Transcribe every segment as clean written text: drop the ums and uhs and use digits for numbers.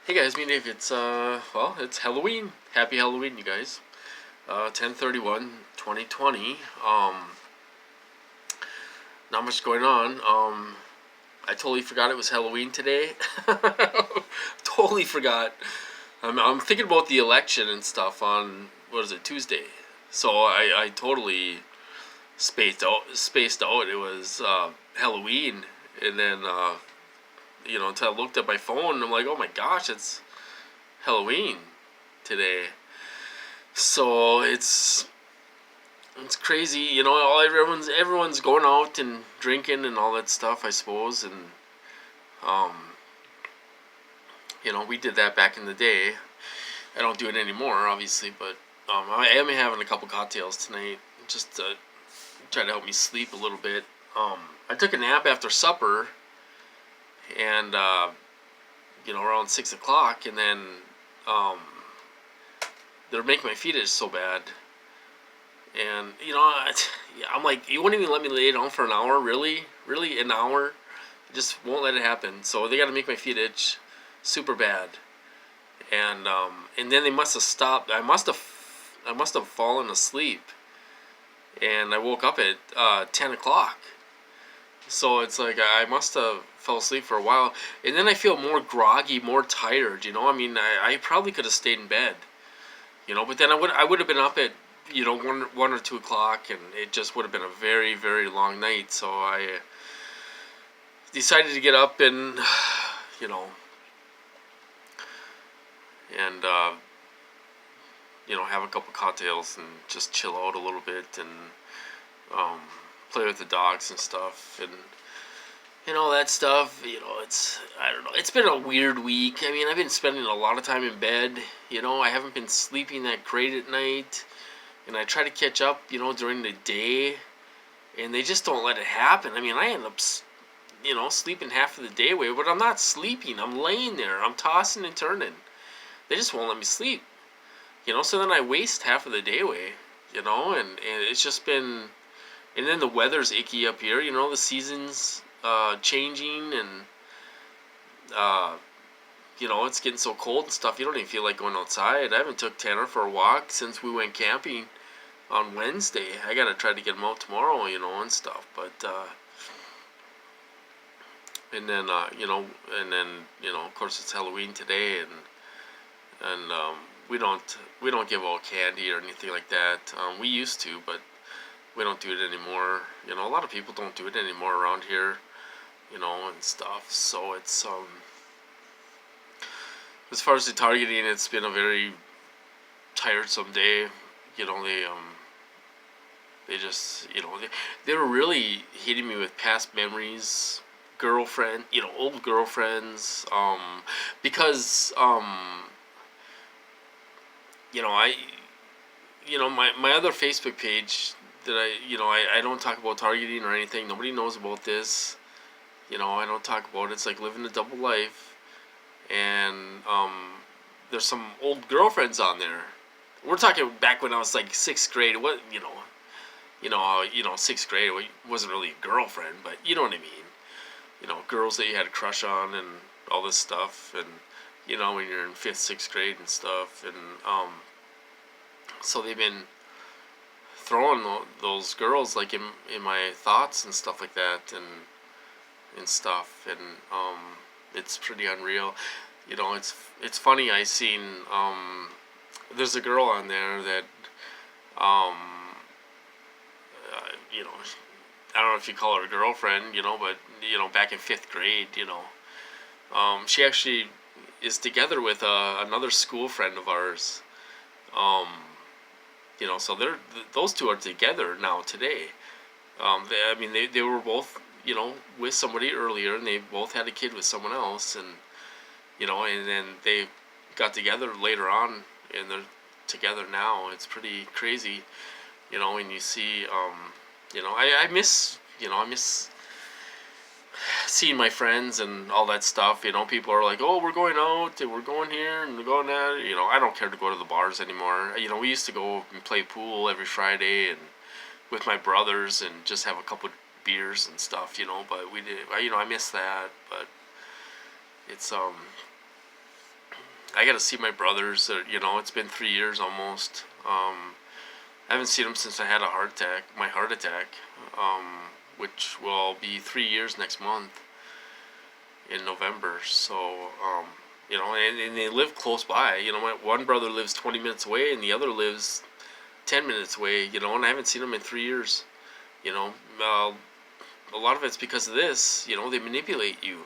Hey guys, me and Dave. It's Halloween. Happy Halloween, you guys. 10/31/2020. Not much going on. I totally forgot it was Halloween today. Totally forgot. I'm thinking about the election and stuff on, what is it, Tuesday. So I totally spaced out. It was Halloween, and then until I looked at my phone, and I'm like, oh my gosh, it's Halloween today. So it's crazy, All everyone's going out and drinking and all that stuff, I suppose, and um, we did that back in the day. I don't do it anymore, obviously, but I am having a couple cocktails tonight just to try to help me sleep a little bit. Um, I took a nap after supper, and around 6 o'clock, and then um, they're making my feet itch so bad. And I'm like, you wouldn't even let me lay down for an hour, really, really, an hour. Just won't let it happen. So they got to make my feet itch, super bad. And then they must have stopped. I must have fallen asleep, and I woke up at 10 o'clock. So it's like I must have fell asleep for a while, and then I feel more groggy, more tired. I mean, I probably could have stayed in bed. But then I would have been up at 1 or 2 o'clock, and it just would have been a very, very long night. So I decided to get up and you know and have a couple cocktails and just chill out a little bit, and um, play with the dogs and stuff, and that stuff. It's, I don't know, it's been a weird week. I mean, I've been spending a lot of time in bed. I haven't been sleeping that great at night, and I try to catch up during the day, and they just don't let it happen. I mean, I end up sleeping half of the day away, but I'm not sleeping. I'm laying there. I'm tossing and turning. They just won't let me sleep. So then I waste half of the day away. And it's just been, and then the weather's icky up here. The season's changing, and uh, it's getting so cold and stuff. You don't even feel like going outside. I haven't took Tanner for a walk since we went camping on Wednesday. I gotta try to get him out tomorrow, and stuff. But and then of course it's Halloween today, and we don't give out candy or anything like that. We used to, but we don't do it anymore. A lot of people don't do it anymore around here, and stuff. So it's as far as the targeting, it's been a very tiresome day. They just they were really hitting me with past memories, old girlfriends, because I my other Facebook page that I don't talk about targeting or anything. Nobody knows about this. I don't talk about it. It's like living a double life, and there's some old girlfriends on there. We're talking back when I was like sixth grade. What sixth grade wasn't really a girlfriend, but you know what I mean. Girls that you had a crush on and all this stuff, and when you're in fifth, sixth grade and stuff, and so they've been throwing those girls like in my thoughts and stuff like that, and stuff, and it's pretty unreal. It's funny. I seen there's a girl on there that um you know I don't know if you call her a girlfriend, but back in fifth grade, she actually is together with another school friend of ours. Um, so those two are together now today. They were both with somebody earlier, and they both had a kid with someone else, and then they got together later on, and they're together now. It's pretty crazy, when you see I miss seeing my friends and all that stuff. People are like, oh, we're going out and we're going here and we're going there. I don't care to go to the bars anymore. We used to go and play pool every Friday and with my brothers and just have a couple beers and stuff. But we did. I miss that. But it's I got to see my brothers. It's been 3 years almost. I haven't seen them since I had my heart attack, which will be 3 years next month in November. So, and they live close by. My one brother lives 20 minutes away, and the other lives 10 minutes away. And I haven't seen them in 3 years. A lot of it's because of this. They manipulate you.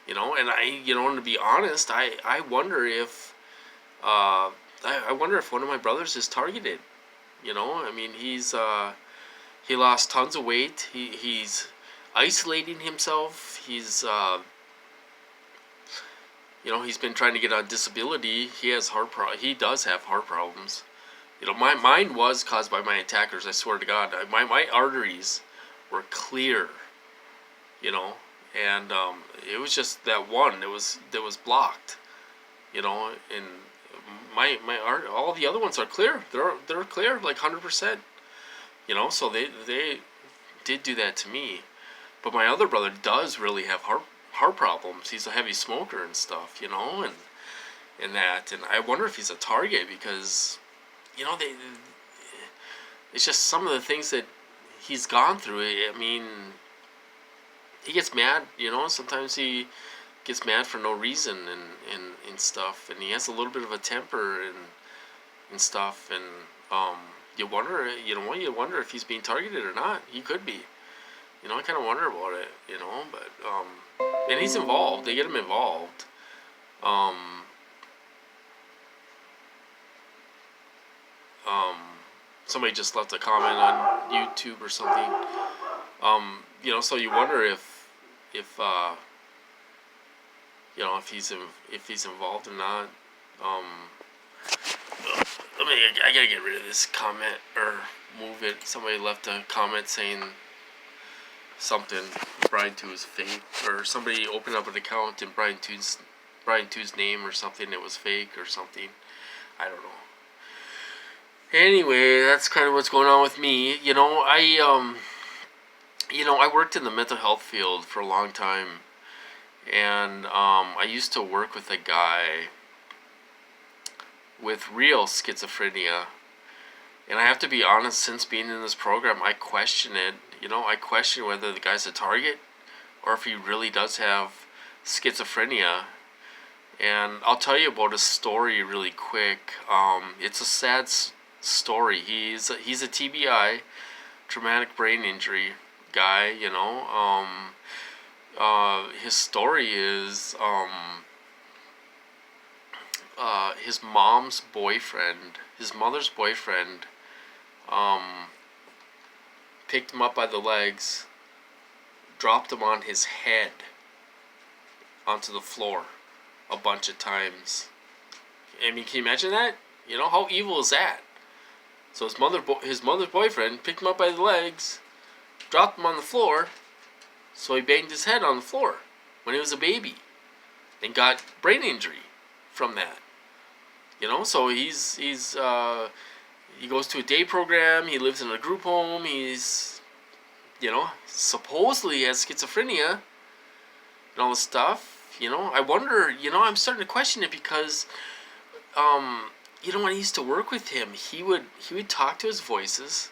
And and to be honest, I wonder if, I wonder if one of my brothers is targeted. I mean, he lost tons of weight. He's isolating himself. He's been trying to get on disability. He does have heart problems. Mine was caused by my attackers. I swear to God, my arteries were clear. And it was just that one that was blocked. And my all the other ones are clear. They're clear, like 100%. So they did do that to me. But my other brother does really have heart problems. He's a heavy smoker and stuff, and that. And I wonder if he's a target because, it's just some of the things that he's gone through. I mean, he gets mad, sometimes he gets mad for no reason and stuff. And he has a little bit of a temper and stuff. And you wonder if he's being targeted or not. He could be. I kind of wonder about it, but, and he's involved. They get him involved. Somebody just left a comment on YouTube or something. So you wonder if he's involved or not. I gotta get rid of this comment or move it. Somebody left a comment saying something Brian 2 is fake, or somebody opened up an account in Brian 2's name or something that was fake or something. I don't know. Anyway, that's kind of what's going on with me. I worked in the mental health field for a long time, and I used to work with a guy with real schizophrenia. And I have to be honest, since being in this program, I question it. I question whether the guy's a target or if he really does have schizophrenia. And I'll tell you about a story really quick. It's a sad story. He's a TBI, traumatic brain injury guy. His story is his mother's boyfriend, picked him up by the legs, dropped him on his head onto the floor a bunch of times. I mean, can you imagine that? How evil is that? So his mother's boyfriend picked him up by the legs, dropped him on the floor, so he banged his head on the floor when he was a baby, and got brain injury from that. So he goes to a day program. He lives in a group home. He's, supposedly has schizophrenia and all this stuff. I wonder. I'm starting to question it because, when I used to work with him, he would talk to his voices.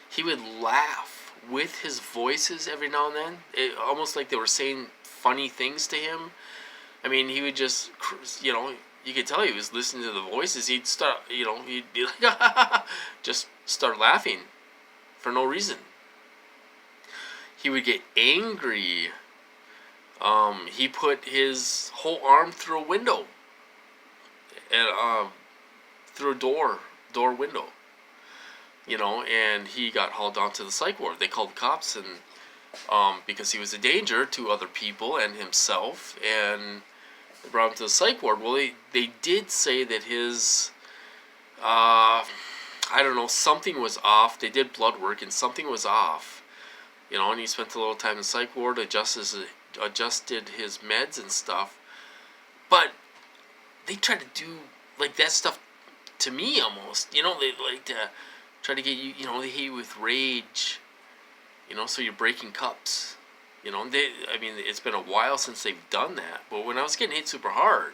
He would laugh with his voices every now and then. Almost like they were saying funny things to him. I mean, he would just, you could tell he was listening to the voices. He'd start, he'd be like, just start laughing for no reason. He would get angry. He put his whole arm through a window, and through a door window. And he got hauled down to the psych ward. They called the cops, and because he was a danger to other people and himself, and they brought him to the psych ward. Well, they did say that his, I don't know, something was off. They did blood work, and something was off. And he spent a little time in the psych ward, adjusted his meds and stuff. But they tried to do, like, that stuff to me almost. They like to try to get you, they hit you with rage. So you're breaking cups. It's been a while since they've done that. But when I was getting hit super hard,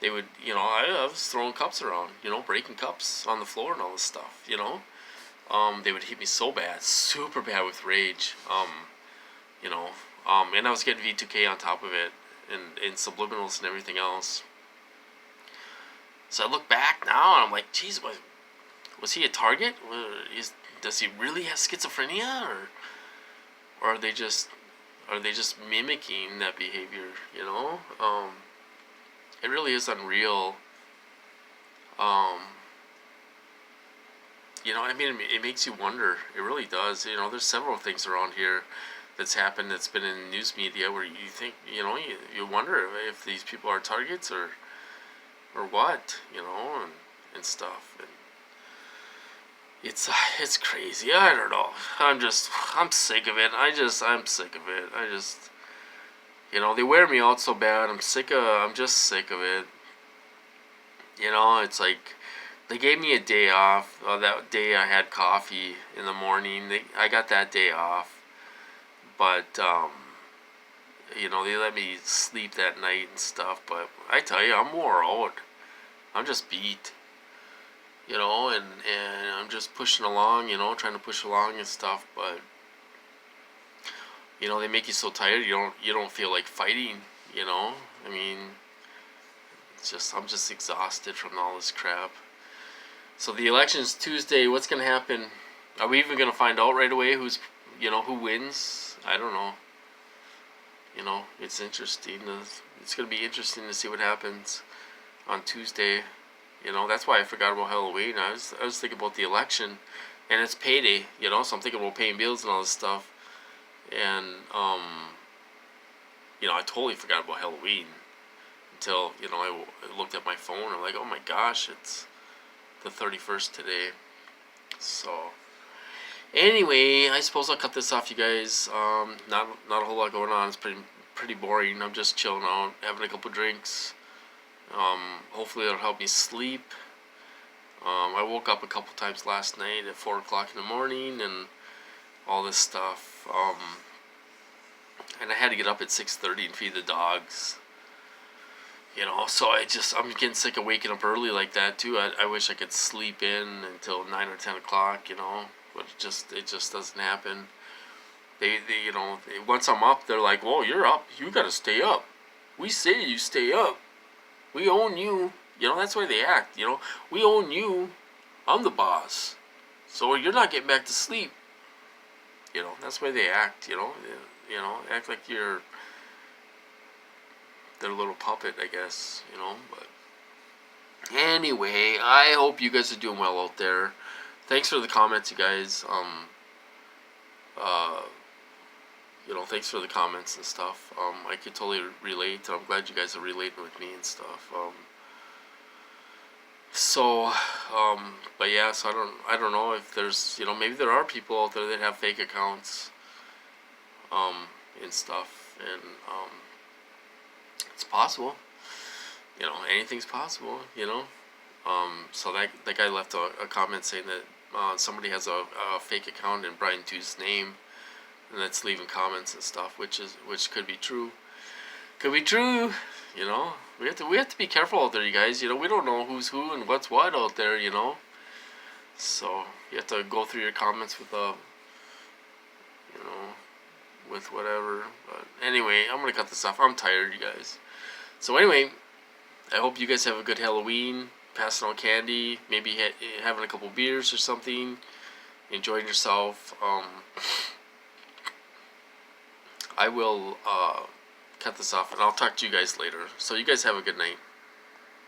they would, I was throwing cups around, breaking cups on the floor and all this stuff, They would hit me so bad, super bad with rage, you know, and I was getting V2K on top of it, and subliminals and everything else. So I look back now and I'm like, geez, was he a target? Does he really have schizophrenia, or are they just mimicking that behavior? It really is unreal. I mean, it makes you wonder. It really does. There's several things around here that's happened that's been in news media where you think, you wonder if these people are targets or what, and stuff. And it's crazy. I don't know. I'm sick of it. I'm sick of it. They wear me out so bad. I'm just sick of it. It's like they gave me a day off. That day I had coffee in the morning. I got that day off. But, they let me sleep that night and stuff. But I tell you, I'm wore out. I'm just beat. And I'm just pushing along, trying to push along and stuff. But, they make you so tired you don't feel like fighting, I mean, I'm just exhausted from all this crap. So the election's Tuesday. What's going to happen? Are we even going to find out right away who wins? I don't know. It's interesting. It's going to be interesting to see what happens on Tuesday. That's why I forgot about Halloween. I was thinking about the election, and it's payday. So I'm thinking about paying bills and all this stuff. And I totally forgot about Halloween until I looked at my phone. I'm like, oh my gosh, it's the 31st today. So anyway, I suppose I'll cut this off, you guys. Not a whole lot going on. It's pretty boring. I'm just chilling out, having a couple drinks. Hopefully it'll help me sleep. I woke up a couple times last night at 4 o'clock in the morning and all this stuff. And I had to get up at 6:30 and feed the dogs. So I'm getting sick of waking up early like that too. I wish I could sleep in until 9 or 10 o'clock, but it just doesn't happen. They once I'm up, they're like, "Whoa, you're up. You gotta stay up. We say you stay up. We own you." That's why they act. We own you. I'm the boss. So you're not getting back to sleep. That's why they act. Act like you're their little puppet, I guess. But anyway, I hope you guys are doing well out there. Thanks for the comments, you guys. Thanks for the comments and stuff. I could totally relate. I'm glad you guys are relating with me and stuff. But yeah, so I don't know if there's, maybe there are people out there that have fake accounts, and stuff, and, it's possible, anything's possible, so that guy left a comment saying that, somebody has a fake account in Brian 2's name, and that's leaving comments and stuff, which could be true. We have to be careful out there, you guys. We don't know who's who and what's what out there, So you have to go through your comments with with whatever. But anyway, I'm gonna cut this off. I'm tired, you guys. So anyway, I hope you guys have a good Halloween. Passing out candy, maybe having a couple beers or something, enjoying yourself. I will cut this off, and I'll talk to you guys later. So you guys have a good night.